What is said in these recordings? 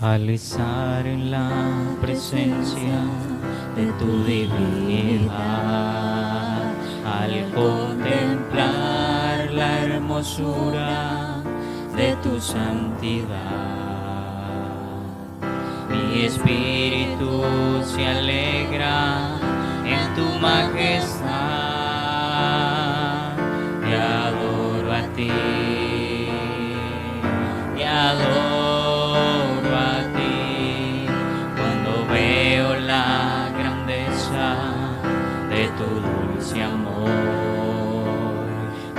Al estar en la presencia de tu divinidad, al contemplar la hermosura de tu santidad, mi espíritu se alegra en tu majestad. Te adoro a ti, te adoro a ti, cuando veo la grandeza de tu dulce amor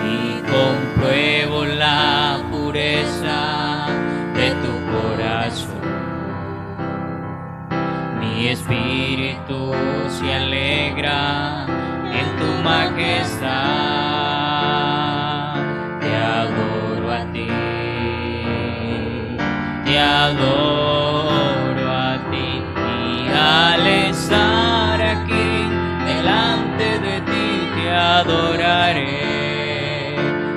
y compruebo la pureza de tu corazón. Mi espíritu se alegra en tu majestad. Te adoro a ti, te adoro a ti. Y al estar aquí delante de ti te adoraré.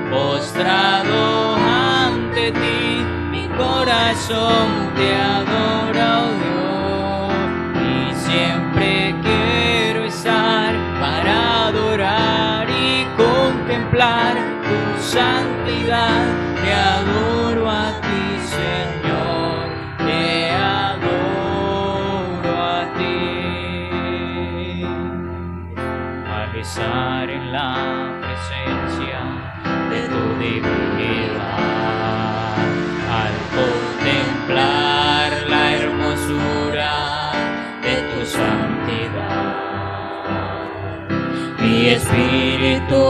Postrado ante ti mi corazón te adora, oh Dios. Siempre quiero estar para adorar y contemplar tu santidad. Te adoro a ti, Señor, te adoro a ti. Al estar en la presencia de tu divinidad, al contemplar la hermosura santidad, mi espíritu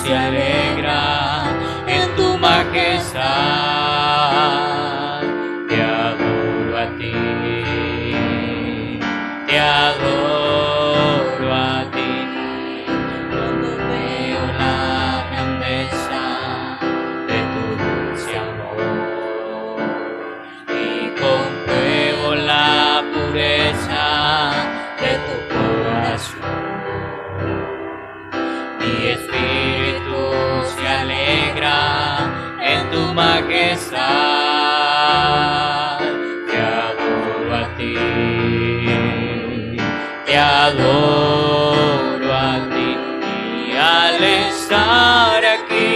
se alegra en tu majestad. Te adoro a ti, te adoro a ti, cuando veo la grandeza de tu dulce amor y compruebo la pureza de tu corazón. Mi espíritu se alegra en tu majestad. Te adoro a ti, te adoro a ti. Y al estar aquí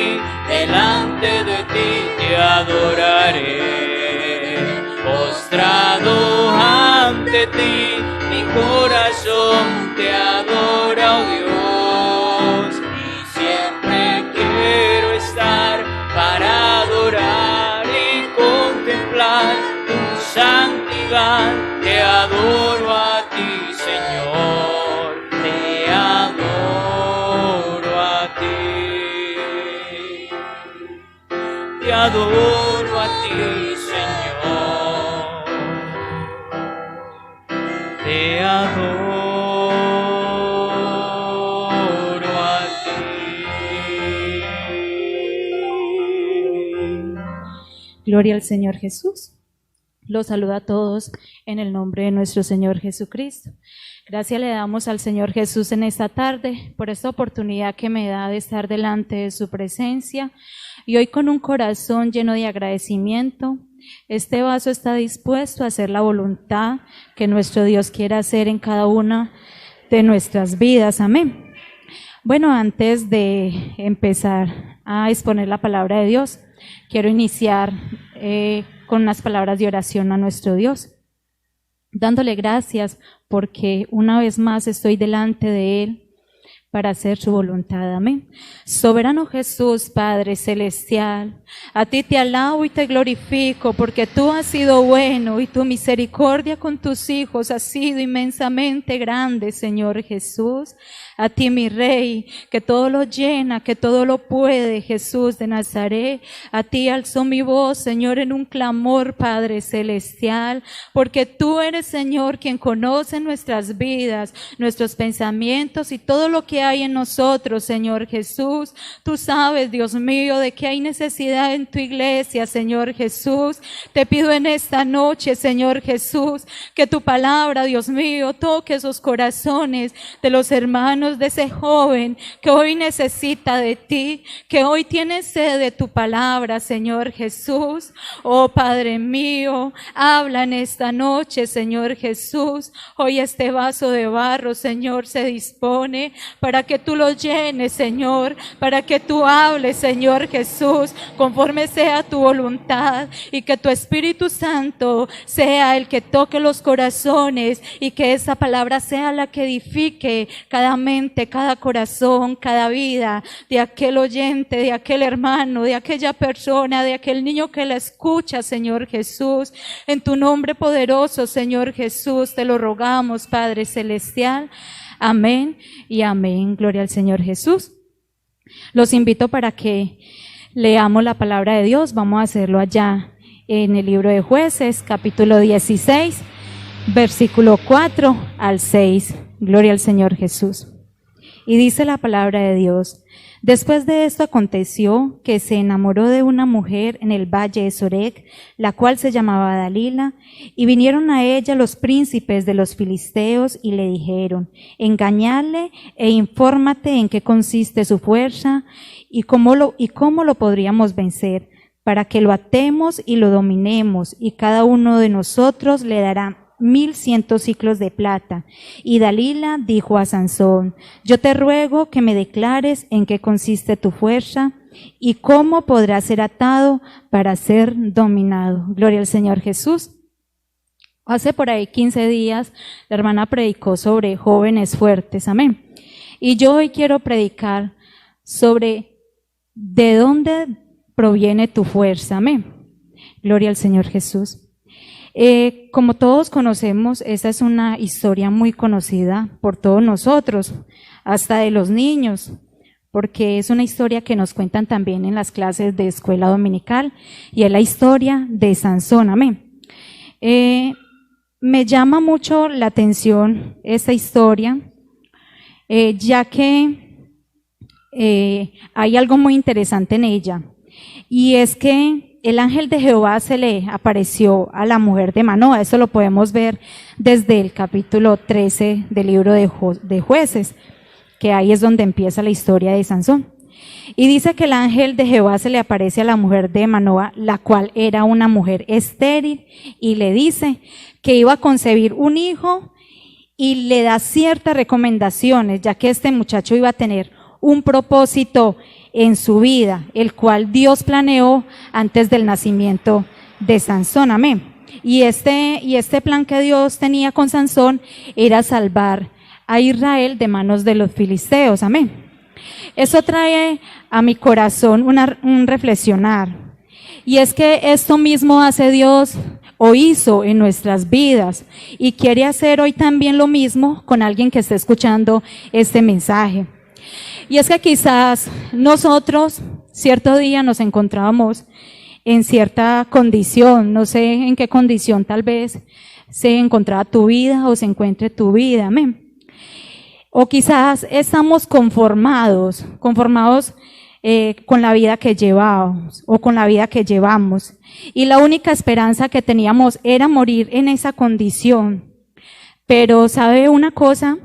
delante de ti te adoraré. Postrado ante ti mi corazón te adora, oh Dios, y siempre quiero estar para adorar y contemplar tu santidad. Te adoro a ti, Señor, te adoro a ti, te adoro a ti, Señor, te adoro a ti. Gloria al Señor Jesús. Los saludo a todos en el nombre de nuestro Señor Jesucristo. Gracias le damos al Señor Jesús en esta tarde por esta oportunidad que me da de estar delante de su presencia y hoy con un corazón lleno de agradecimiento. Este vaso está dispuesto a hacer la voluntad que nuestro Dios quiere hacer en cada una de nuestras vidas. Amén. Bueno, antes de empezar a exponer la palabra de Dios, quiero iniciar con unas palabras de oración a nuestro Dios, dándole gracias porque una vez más estoy delante de Él para hacer su voluntad. Amén. Soberano Jesús, Padre Celestial, a ti te alabo y te glorifico porque tú has sido bueno y tu misericordia con tus hijos ha sido inmensamente grande, Señor Jesús. A ti, mi Rey, que todo lo llena, que todo lo puede, Jesús de Nazaret. A ti alzo mi voz, Señor, en un clamor, Padre Celestial, porque tú eres, Señor, quien conoce nuestras vidas, nuestros pensamientos y todo lo que hay en nosotros, Señor Jesús. Tú sabes, Dios mío, de que hay necesidad en tu iglesia, Señor Jesús. Te pido en esta noche, Señor Jesús, que tu palabra, Dios mío, toque esos corazones de los hermanos de ese joven que hoy necesita de ti, que hoy tiene sed de tu palabra, Señor Jesús. Oh Padre mío, habla en esta noche, Señor Jesús. Hoy este vaso de barro, Señor, se dispone para que tú lo llenes, Señor, para que tú hables, Señor Jesús, conforme sea tu voluntad, y que tu Espíritu Santo sea el que toque los corazones, y que esa palabra sea la que edifique cada mente, cada corazón, cada vida de aquel oyente, de aquel hermano, de aquella persona, de aquel niño que la escucha, Señor Jesús. En tu nombre poderoso, Señor Jesús, te lo rogamos, Padre Celestial. Amén y amén. Gloria al Señor Jesús. Los invito para que leamos la palabra de Dios. Vamos a hacerlo allá en el libro de Jueces, capítulo 16, versículo 4 al 6. Gloria al Señor Jesús. Y dice la palabra de Dios: después de esto aconteció que se enamoró de una mujer en el valle de Sorek, la cual se llamaba Dalila, y vinieron a ella los príncipes de los filisteos y le dijeron: engañadle e infórmate en qué consiste su fuerza y cómo lo podríamos vencer, para que lo atemos y lo dominemos, y cada uno de nosotros le dará 1,100 siclos de plata. Y Dalila dijo a Sansón: yo te ruego que me declares en qué consiste tu fuerza y cómo podrá ser atado para ser dominado. Gloria al Señor Jesús. Hace por ahí 15 días la hermana predicó sobre jóvenes fuertes, amén. Y yo hoy quiero predicar sobre de dónde proviene tu fuerza, amén. Gloria al Señor Jesús. Como todos conocemos, esa es una historia muy conocida por todos nosotros, hasta de los niños, porque es una historia que nos cuentan también en las clases de escuela dominical, y es la historia de Sansón, amén. Me llama mucho la atención esta historia, ya que hay algo muy interesante en ella, y es que el ángel de Jehová se le apareció a la mujer de Manoa. Eso lo podemos ver desde el capítulo 13 del libro de Jueces, que ahí es donde empieza la historia de Sansón. Y dice que el ángel de Jehová se le aparece a la mujer de Manoa, la cual era una mujer estéril, y le dice que iba a concebir un hijo, y le da ciertas recomendaciones, ya que este muchacho iba a tener un propósito en su vida, el cual Dios planeó antes del nacimiento de Sansón, amén. Y este plan que Dios tenía con Sansón era salvar a Israel de manos de los filisteos, amén. Eso trae a mi corazón un reflexionar, y es que esto mismo hace Dios o hizo en nuestras vidas, y quiere hacer hoy también lo mismo con alguien que esté escuchando este mensaje. Y es que quizás nosotros cierto día nos encontrábamos en cierta condición, no sé en qué condición tal vez se encontraba tu vida o se encuentre tu vida, amén. O quizás estamos conformados con la vida que llevábamos o con la vida que llevamos, y la única esperanza que teníamos era morir en esa condición. Pero ¿sabe una cosa?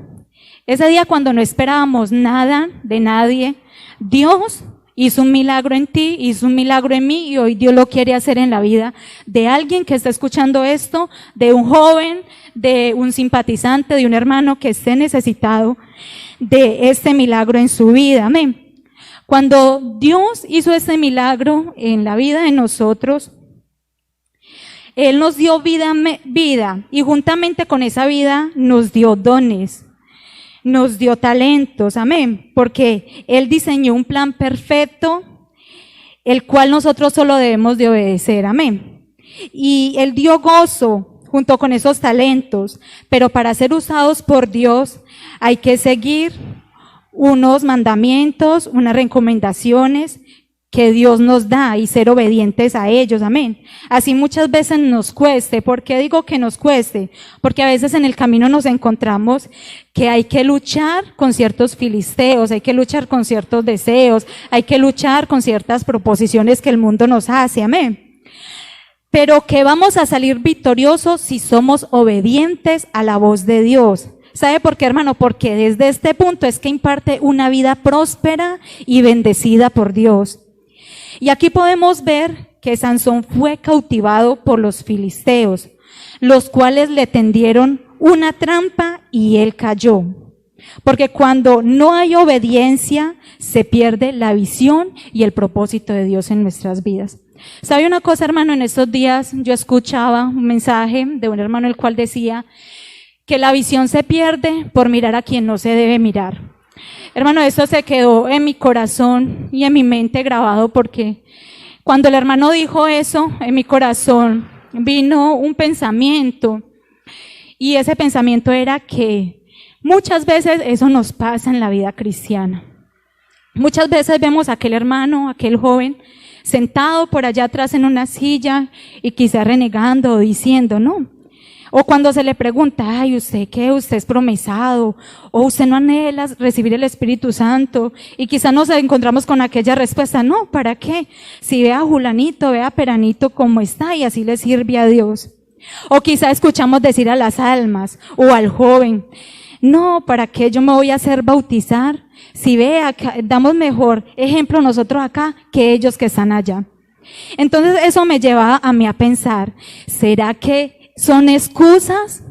Ese día, cuando no esperábamos nada de nadie, Dios hizo un milagro en ti, hizo un milagro en mí, y hoy Dios lo quiere hacer en la vida de alguien que está escuchando esto, de un joven, de un simpatizante, de un hermano que esté necesitado de este milagro en su vida, amén. Cuando Dios hizo ese milagro en la vida de nosotros, Él nos dio vida, y juntamente con esa vida nos dio dones, nos dio talentos, amén, porque Él diseñó un plan perfecto, el cual nosotros solo debemos de obedecer, amén. Y Él dio gozo junto con esos talentos, pero para ser usados por Dios hay que seguir unos mandamientos, unas recomendaciones que Dios nos da y ser obedientes a ellos, amén. Así muchas veces nos cueste. ¿Por qué digo que nos cueste? Porque a veces en el camino nos encontramos que hay que luchar con ciertos filisteos, hay que luchar con ciertos deseos, hay que luchar con ciertas proposiciones que el mundo nos hace, amén. Pero que vamos a salir victoriosos si somos obedientes a la voz de Dios. ¿Sabe por qué, hermano? Porque desde este punto es que imparte una vida próspera y bendecida por Dios. Y aquí podemos ver que Sansón fue cautivado por los filisteos, los cuales le tendieron una trampa y él cayó. Porque cuando no hay obediencia, se pierde la visión y el propósito de Dios en nuestras vidas. ¿Sabe una cosa, hermano? En estos días yo escuchaba un mensaje de un hermano el cual decía que la visión se pierde por mirar a quien no se debe mirar. Hermano, esto se quedó en mi corazón y en mi mente grabado, porque cuando el hermano dijo eso, en mi corazón vino un pensamiento, y ese pensamiento era que muchas veces eso nos pasa en la vida cristiana. Muchas veces vemos a aquel hermano, aquel joven, sentado por allá atrás en una silla y quizá renegando o diciendo, no. O cuando se le pregunta, ay, ¿usted qué? ¿Usted es promesado? ¿O usted no anhela recibir el Espíritu Santo? Y quizá nos encontramos con aquella respuesta, no, ¿para qué? Si ve a Julanito, ve a Peranito como está y así le sirve a Dios. O quizá escuchamos decir a las almas o al joven, no, ¿para qué yo me voy a hacer bautizar? Si ve, acá, damos mejor ejemplo nosotros acá que ellos que están allá. Entonces eso me lleva a mí a pensar, ¿será que son excusas?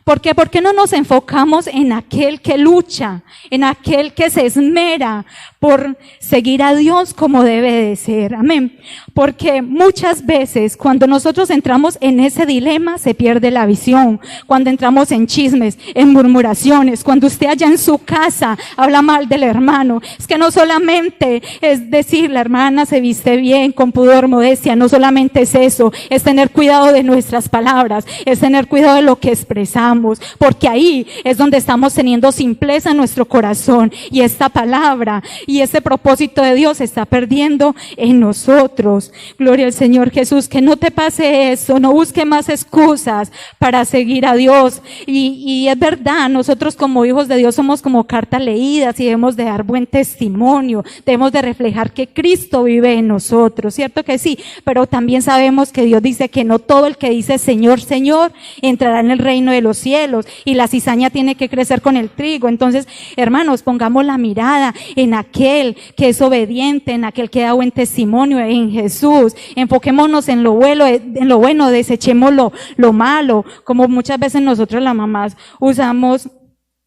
¿Por qué? ¿Por qué no nos enfocamos en aquel que lucha, en aquel que se esmera por seguir a Dios como debe de ser? Amén. Porque muchas veces cuando nosotros entramos en ese dilema se pierde la visión. Cuando entramos en chismes, en murmuraciones, cuando usted allá en su casa habla mal del hermano, es que no solamente es decir la hermana se viste bien, con pudor, modestia, no solamente es eso, es tener cuidado de nuestras palabras, es tener cuidado de lo que expresamos, porque ahí es donde estamos teniendo simpleza en nuestro corazón y esta palabra y ese propósito de Dios se está perdiendo en nosotros. Gloria al Señor Jesús, que no te pase eso, no busque más excusas para seguir a Dios. Y es verdad, nosotros como hijos de Dios somos como cartas leídas y debemos de dar buen testimonio, debemos de reflejar que Cristo vive en nosotros, ¿cierto que sí? Pero también sabemos que Dios dice que no todo el que dice Señor, Señor, entrará en el reino de los cielos, y la cizaña tiene que crecer con el trigo. Entonces, hermanos, pongamos la mirada en aquel que es obediente, en aquel que da buen testimonio, en Jesús. Enfoquémonos en lo bueno, desechemos lo malo, como muchas veces nosotros las mamás usamos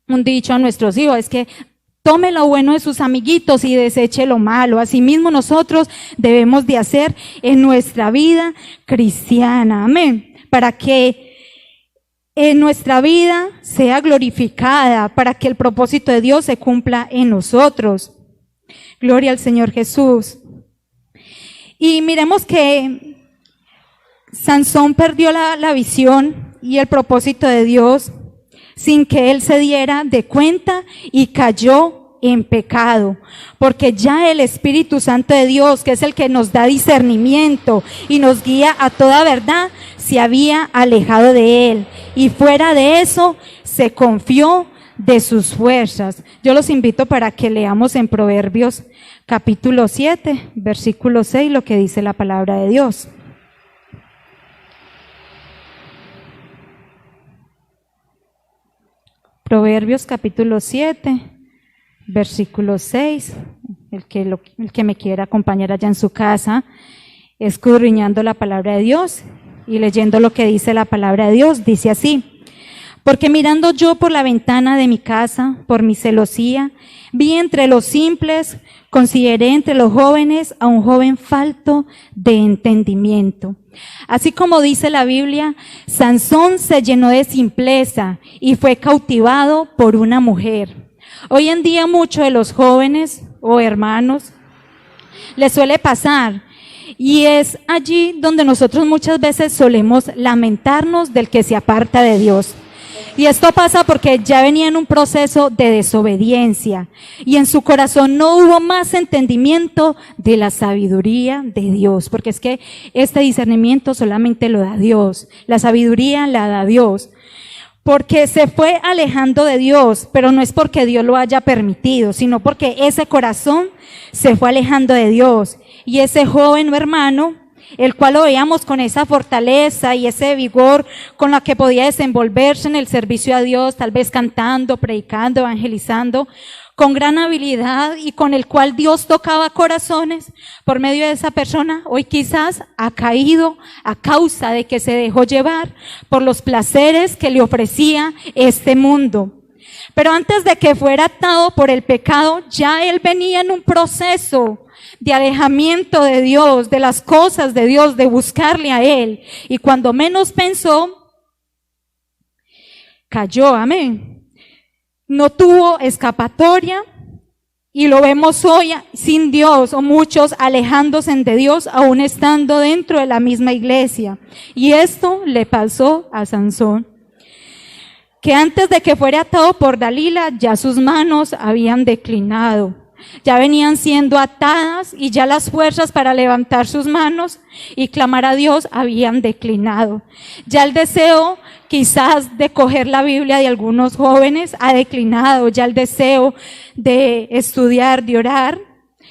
un dicho a nuestros hijos, es que tome lo bueno de sus amiguitos y deseche lo malo. Asimismo nosotros debemos de hacer en nuestra vida cristiana, amén, para que en nuestra vida sea glorificada, para que el propósito de Dios se cumpla en nosotros. Gloria al Señor Jesús. Y miremos que Sansón perdió la visión y el propósito de Dios sin que él se diera de cuenta y cayó en pecado, porque ya el Espíritu Santo de Dios, que es el que nos da discernimiento y nos guía a toda verdad, se había alejado de él, y fuera de eso se confió de sus fuerzas. Yo los invito para que leamos en Proverbios capítulo 7, versículo 6, lo que dice la palabra de Dios. Proverbios capítulo 7, versículo 6, el que me quiera acompañar allá en su casa, escudriñando la palabra de Dios y leyendo lo que dice la palabra de Dios, dice así: porque mirando yo por la ventana de mi casa, por mi celosía, vi entre los simples, consideré entre los jóvenes a un joven falto de entendimiento. Así como dice la Biblia, Sansón se llenó de simpleza y fue cautivado por una mujer. Hoy en día muchos de los jóvenes o hermanos les suele pasar, y es allí donde nosotros muchas veces solemos lamentarnos del que se aparta de Dios. Y esto pasa porque ya venía en un proceso de desobediencia y en su corazón no hubo más entendimiento de la sabiduría de Dios, porque es que este discernimiento solamente lo da Dios, la sabiduría la da Dios. Porque se fue alejando de Dios, pero no es porque Dios lo haya permitido, sino porque ese corazón se fue alejando de Dios. Y ese joven hermano, el cual lo veíamos con esa fortaleza y ese vigor con la que podía desenvolverse en el servicio a Dios, tal vez cantando, predicando, evangelizando, con gran habilidad y con el cual Dios tocaba corazones por medio de esa persona, hoy quizás ha caído a causa de que se dejó llevar por los placeres que le ofrecía este mundo. Pero antes de que fuera atado por el pecado, ya él venía en un proceso de alejamiento de Dios, de las cosas de Dios, de buscarle a Él. Y cuando menos pensó, cayó, amén. No tuvo escapatoria y lo vemos hoy sin Dios o muchos alejándose de Dios aún estando dentro de la misma iglesia. Y esto le pasó a Sansón, que antes de que fuera atado por Dalila ya sus manos habían declinado. Ya venían siendo atadas y ya las fuerzas para levantar sus manos y clamar a Dios habían declinado. Ya el deseo quizás de coger la Biblia de algunos jóvenes ha declinado. Ya el deseo de estudiar, de orar,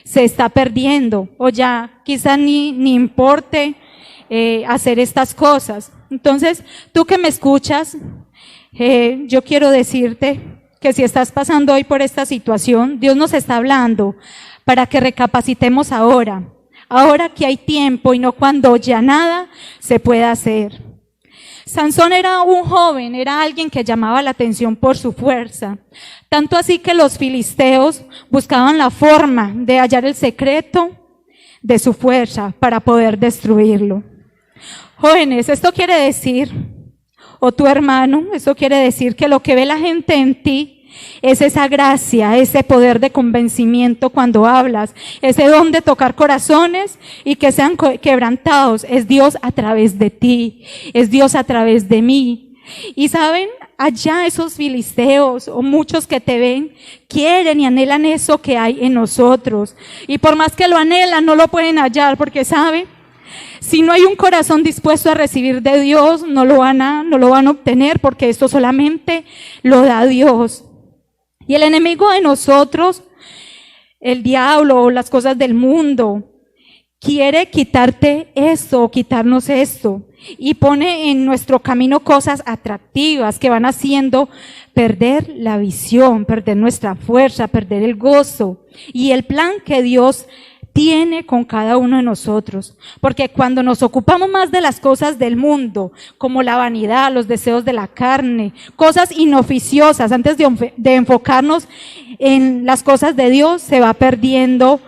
se está perdiendo. O ya quizás ni importe hacer estas cosas. Entonces, tú que me escuchas, yo quiero decirte que si estás pasando hoy por esta situación, Dios nos está hablando para que recapacitemos ahora que hay tiempo y no cuando ya nada se pueda hacer. Sansón era un joven, era alguien que llamaba la atención por su fuerza, tanto así que los filisteos buscaban la forma de hallar el secreto de su fuerza para poder destruirlo. Jóvenes, esto quiere decir, o tu hermano, eso quiere decir que lo que ve la gente en ti es esa gracia, ese poder de convencimiento cuando hablas, ese don de tocar corazones y que sean quebrantados. Es Dios a través de ti, es Dios a través de mí. Y saben, allá esos filisteos o muchos que te ven quieren y anhelan eso que hay en nosotros. Y por más que lo anhelan, no lo pueden hallar porque saben, si no hay un corazón dispuesto a recibir de Dios, no lo van a obtener porque esto solamente lo da Dios. Y el enemigo de nosotros, el diablo o las cosas del mundo, quiere quitarte esto o quitarnos esto y pone en nuestro camino cosas atractivas que van haciendo perder la visión, perder nuestra fuerza, perder el gozo y el plan que Dios tiene con cada uno de nosotros, porque cuando nos ocupamos más de las cosas del mundo, como la vanidad, los deseos de la carne, cosas inoficiosas, antes de enfocarnos en las cosas de Dios, se va perdiendo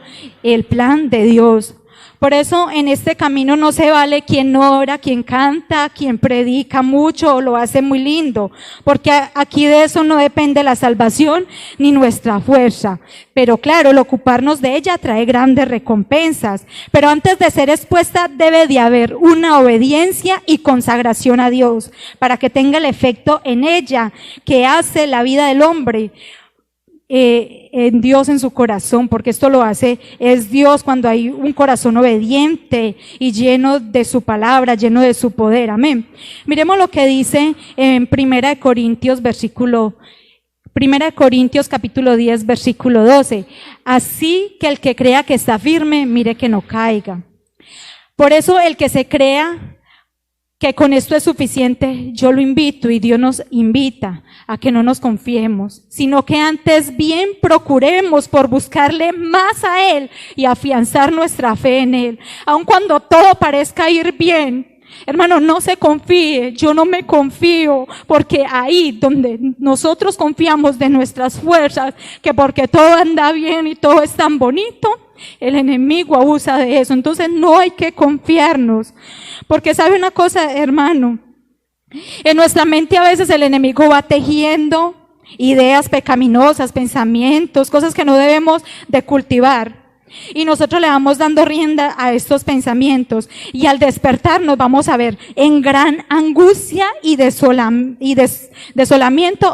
el plan de Dios. Por eso en este camino no se vale quien ora, quien canta, quien predica mucho o lo hace muy lindo, porque aquí de eso no depende la salvación ni nuestra fuerza. Pero claro, el ocuparnos de ella trae grandes recompensas, pero antes de ser expuesta debe de haber una obediencia y consagración a Dios para que tenga el efecto en ella que hace la vida del hombre. En Dios en su corazón, porque esto lo hace, es Dios cuando hay un corazón obediente y lleno de su palabra, lleno de su poder, amén. Miremos lo que dice en Primera de Corintios capítulo 10, versículo 12. Así que el que crea que está firme, mire que no caiga. Por eso el que se crea que con esto es suficiente, yo lo invito y Dios nos invita a que no nos confiemos, sino que antes bien procuremos por buscarle más a Él y afianzar nuestra fe en Él, aun cuando todo parezca ir bien. Hermano, no se confíe, yo no me confío, porque ahí donde nosotros confiamos de nuestras fuerzas, que porque todo anda bien y todo es tan bonito, el enemigo abusa de eso. Entonces no hay que confiarnos, porque sabe una cosa, hermano, en nuestra mente a veces el enemigo va tejiendo ideas pecaminosas, pensamientos, cosas que no debemos de cultivar. Y nosotros le vamos dando rienda a estos pensamientos. Y al despertar nos vamos a ver en gran angustia y desolamiento,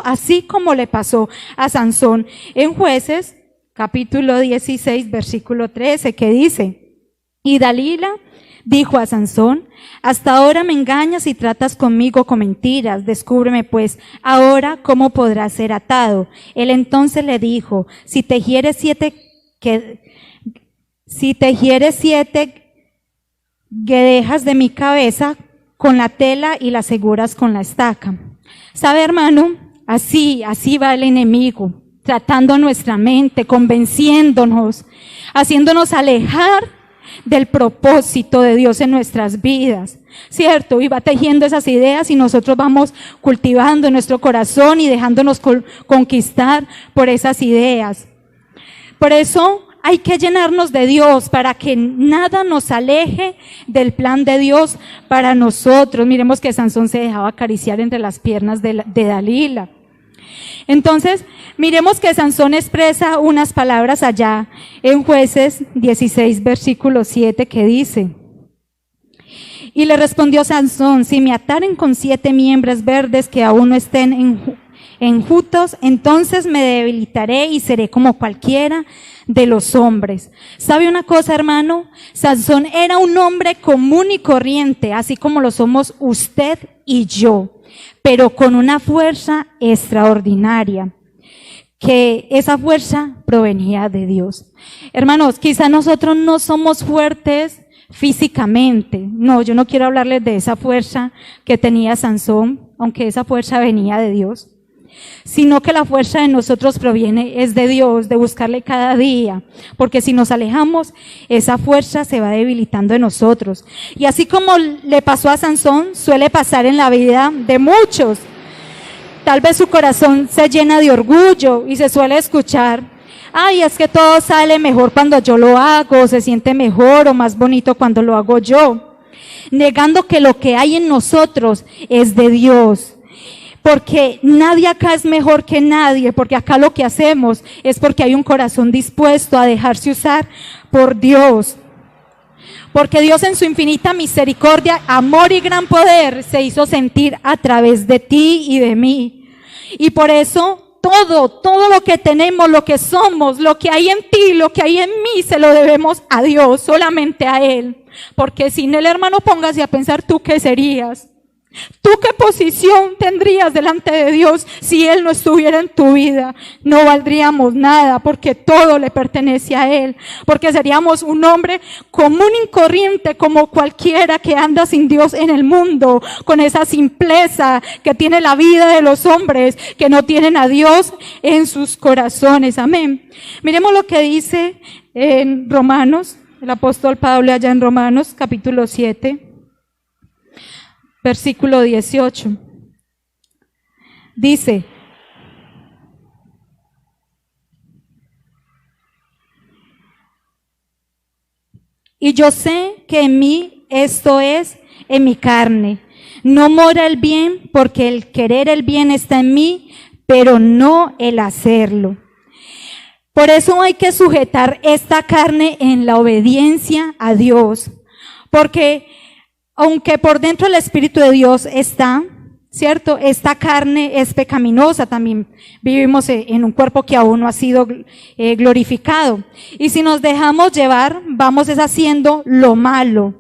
así como le pasó a Sansón en Jueces, capítulo 16, versículo 13, que dice: y Dalila dijo a Sansón: hasta ahora me engañas y tratas conmigo con mentiras, descúbreme pues ahora cómo podrás ser atado. Él entonces le dijo: si tejieres siete guedejas de mi cabeza con la tela y las aseguras con la estaca. ¿Sabe, hermano? Así va el enemigo, tratando nuestra mente, convenciéndonos, haciéndonos alejar del propósito de Dios en nuestras vidas, ¿cierto? Y va tejiendo esas ideas y nosotros vamos cultivando en nuestro corazón y dejándonos conquistar por esas ideas. Por eso hay que llenarnos de Dios para que nada nos aleje del plan de Dios para nosotros. Miremos que Sansón se dejaba acariciar entre las piernas de Dalila. Entonces, miremos que Sansón expresa unas palabras allá en Jueces 16, versículo 7, que dice: y le respondió Sansón: si me ataren con 7 miembros verdes que aún no estén enjutos, entonces me debilitaré y seré como cualquiera de los hombres. ¿Sabe una cosa, hermano? Sansón era un hombre común y corriente, así como lo somos usted y yo, pero con una fuerza extraordinaria, que esa fuerza provenía de Dios. Hermanos, quizá nosotros no somos fuertes físicamente. No, yo no quiero hablarles de esa fuerza que tenía Sansón, aunque esa fuerza venía de Dios, sino que la fuerza de nosotros es de Dios, de buscarle cada día, porque si nos alejamos, esa fuerza se va debilitando en nosotros. Y así como le pasó a Sansón, suele pasar en la vida de muchos. Tal vez su corazón se llena de orgullo y se suele escuchar: ay, es que todo sale mejor cuando yo lo hago, se siente mejor o más bonito cuando lo hago yo, negando que lo que hay en nosotros es de Dios. Porque nadie acá es mejor que nadie, porque acá lo que hacemos es porque hay un corazón dispuesto a dejarse usar por Dios. Porque Dios en su infinita misericordia, amor y gran poder se hizo sentir a través de ti y de mí. Y por eso todo lo que tenemos, lo que somos, lo que hay en ti, lo que hay en mí, se lo debemos a Dios, solamente a Él. Porque sin Él, hermano, póngase a pensar tú qué serías. ¿Tú qué posición tendrías delante de Dios si Él no estuviera en tu vida? No valdríamos nada, porque todo le pertenece a Él, porque seríamos un hombre común y corriente como cualquiera que anda sin Dios en el mundo, con esa simpleza que tiene la vida de los hombres que no tienen a Dios en sus corazones. Amén. Miremos lo que dice en Romanos, el apóstol Pablo allá en Romanos capítulo 7. Versículo 18. Dice: y yo sé que en mí, esto es, en mi carne, no mora el bien, porque el querer el bien está en mí, pero no el hacerlo. Por eso hay que sujetar esta carne en la obediencia a Dios, porque aunque por dentro el Espíritu de Dios está, ¿cierto? Esta carne es pecaminosa también. Vivimos en un cuerpo que aún no ha sido glorificado. Y si nos dejamos llevar, vamos haciendo lo malo,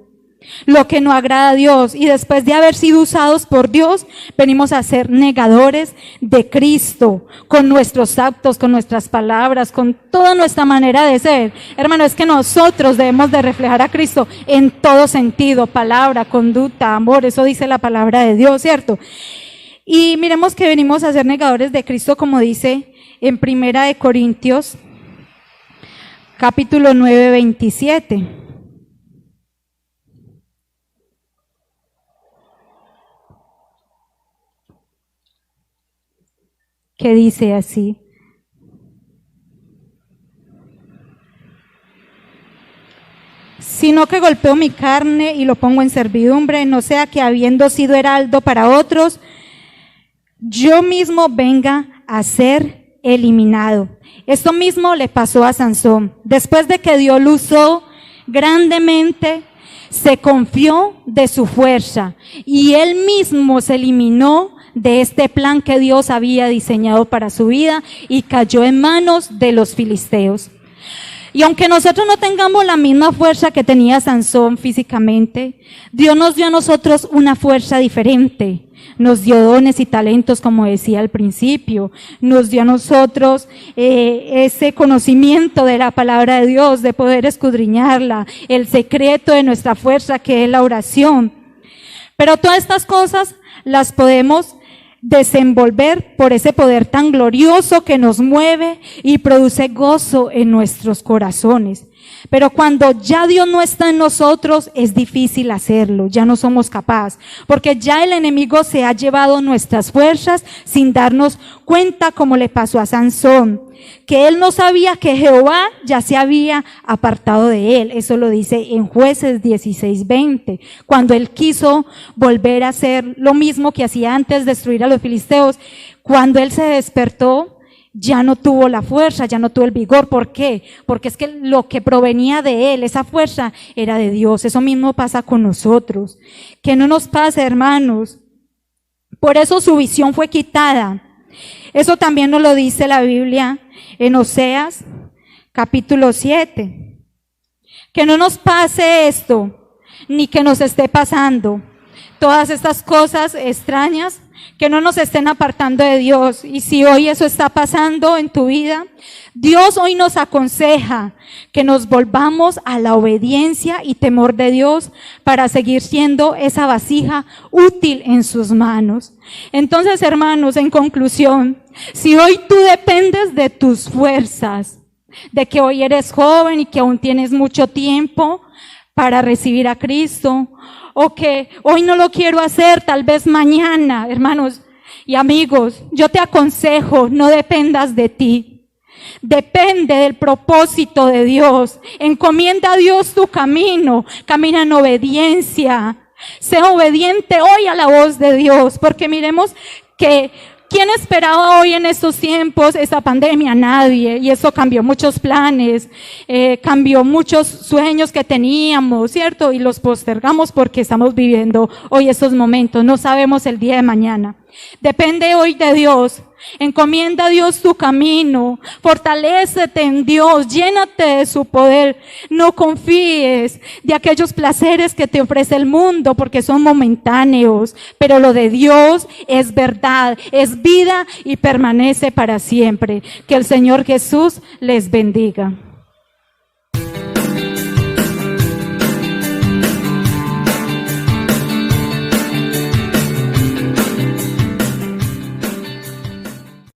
lo que no agrada a Dios. Y después de haber sido usados por Dios, venimos a ser negadores de Cristo, con nuestros actos, con nuestras palabras, con toda nuestra manera de ser. Hermano, es que nosotros debemos de reflejar a Cristo en todo sentido: palabra, conducta, amor. Eso dice la palabra de Dios, ¿cierto? Y miremos que venimos a ser negadores de Cristo, como dice en 1 Corintios, capítulo 9, 27. Que dice así: sino que golpeo mi carne y lo pongo en servidumbre, no sea que habiendo sido heraldo para otros, yo mismo venga a ser eliminado. Esto mismo le pasó a Sansón. Después de que Dios lo usó grandemente, se confió de su fuerza y él mismo se eliminó de este plan que Dios había diseñado para su vida y cayó en manos de los filisteos. Y aunque nosotros no tengamos la misma fuerza que tenía Sansón físicamente, Dios nos dio a nosotros una fuerza diferente. Nos dio dones y talentos, como decía al principio. Nos dio a nosotros ese conocimiento de la palabra de Dios, de poder escudriñarla, el secreto de nuestra fuerza que es la oración. Pero todas estas cosas las podemos desenvolver por ese poder tan glorioso que nos mueve y produce gozo en nuestros corazones. Pero cuando ya Dios no está en nosotros, es difícil hacerlo, ya no somos capaces, porque ya el enemigo se ha llevado nuestras fuerzas sin darnos cuenta, como le pasó a Sansón, que él no sabía que Jehová ya se había apartado de él. Eso lo dice en Jueces 16:20, cuando él quiso volver a hacer lo mismo que hacía antes, destruir a los filisteos. Cuando él se despertó, ya no tuvo la fuerza, ya no tuvo el vigor. ¿Por qué? Porque es que lo que provenía de él, esa fuerza, era de Dios. Eso mismo pasa con nosotros. Que no nos pase, hermanos. Por eso su visión fue quitada. Eso también nos lo dice la Biblia en Oseas, capítulo 7. Que no nos pase esto, ni que nos esté pasando todas estas cosas extrañas, que no nos estén apartando de Dios. Y si hoy eso está pasando en tu vida, Dios hoy nos aconseja que nos volvamos a la obediencia y temor de Dios para seguir siendo esa vasija útil en sus manos. Entonces, hermanos, en conclusión, si hoy tú dependes de tus fuerzas, de que hoy eres joven y que aún tienes mucho tiempo para recibir a Cristo, o que hoy no lo quiero hacer, tal vez mañana, hermanos y amigos, yo te aconsejo, no dependas de ti. Depende del propósito de Dios. Encomienda a Dios tu camino. Camina en obediencia. Sé obediente hoy a la voz de Dios, porque miremos que ¿quién esperaba hoy en estos tiempos esta pandemia? Nadie. Y eso cambió muchos planes, cambió muchos sueños que teníamos, ¿cierto? Y los postergamos porque estamos viviendo hoy esos momentos. No sabemos el día de mañana. Depende hoy de Dios. Encomienda a Dios tu camino. Fortalécete en Dios. Llénate de su poder. No confíes de aquellos placeres que te ofrece el mundo porque son momentáneos. Pero lo de Dios es verdad, es vida y permanece para siempre. Que el Señor Jesús les bendiga.